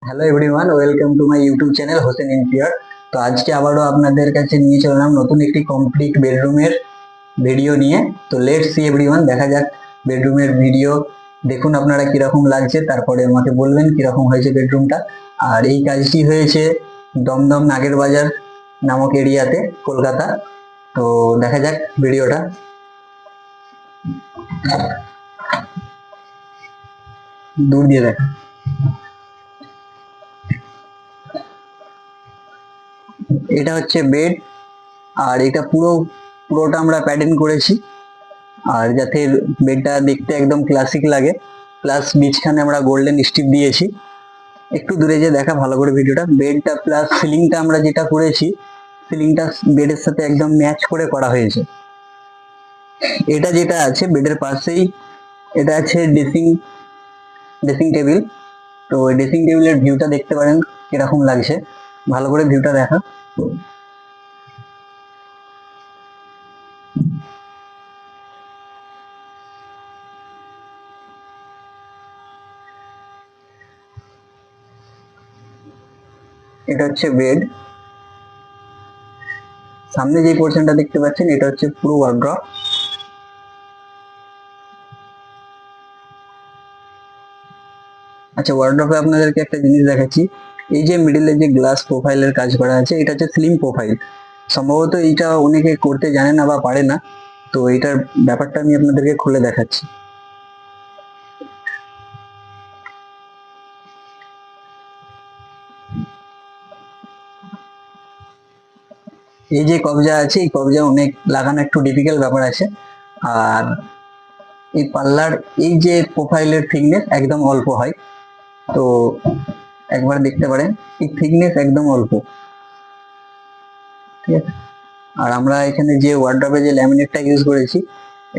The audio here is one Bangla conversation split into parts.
Hello everyone, welcome to my YouTube channel Hossain ইনফিয়ার। তো আজকে আবারও আপনাদের কাছে নিয়ে চললাম নতুন একটি কমপ্লিট বেডরুমের ভিডিও নিয়ে। তো লেটস সি এভরিওয়ান, দেখা যাক বেডরুমের ভিডিও। দেখুন আপনারা কিরকম লাগছে, তারপরে আমাকে বলবেন কিরকম হয়েছে বেডরুমটা। আর এই কাজটি হয়েছে দমদম নাগের বাজার নামক এরিয়াতে, কলকাতা। তো দেখা যাক ভিডিওটা। দূর দিয়ে দেখা, এটা হচ্ছে বেড। আর এটা পুরোটা আমরা প্যাটার্ন করেছি, আর যাতে বেডটা দেখতে একদম ক্লাসিক লাগে। প্লাস বিছখানে আমরা গোল্ডেন স্টিপ দিয়েছি। একটু দূরে যে দেখা ভালো করে ভিডিওটা। বেডটা প্লাস সিলিংটা আমরা যেটা করেছি, সিলিংটা বেডের সাথে একদম ম্যাচ করে করা হয়েছে। এটা যেটা আছে বেডের পাশেই, এটা আছে ড্রেসিং ড্রেসিং টেবিল। তো ওই ড্রেসিং টেবিলের ভিউটা দেখতে পারেন কিরকম লাগছে, ভালো করে ভিউটা দেখা। এটা হচ্ছে বেড। সামনে যে পোর্শনটা দেখতে পাচ্ছেন এটা হচ্ছে পুরো ওয়ার্ড্রপ। আচ্ছা, ওয়ার্ড্রপে আপনাদেরকে একটা জিনিস দেখাচ্ছি। এই যে মিডিলে যে গ্লাস প্রোফাইলের কাজ করা আছে, এটা হচ্ছে স্লিম প্রোফাইল। সম্ভবত এইটা অনেকে করতে জানে না বা পারে না। তো এইটার ব্যাপারটা আমি আপনাদেরকে খুলে দেখাচ্ছি। এই যে কবজা আছে, এই কবজা অনেক লাগানো একটু ডিফিকাল্ট ব্যাপার আছে। আর এই পাল্লার এই যে প্রোফাইলের থিকনেস একদম অল্প হয়। তো একবার দেখতে পারেন, এই থিকনেস একদম অল্প, ঠিক আছে। আর আমরা এখানে যে ওয়ার্ড্রপে যে ল্যামিনেটটা ইউজ করেছি,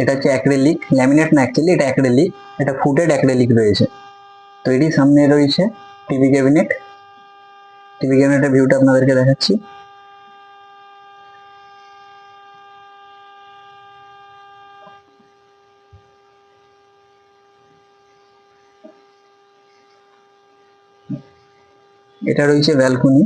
এটা হচ্ছে অ্যাক্রিলিক ল্যামিনেট না, অ্যাকচুয়ালি এটা অ্যাক্রিলিক। এটা ফুটেড অ্যাক্রিলিক রয়েছে। তো এটি সামনে রয়েছে টিভি ক্যাবিনেট। টিভি ক্যাবিনেটের ভিউটা আপনাদেরকে দেখাচ্ছি। এটা রয়েছে ব্যালকনি।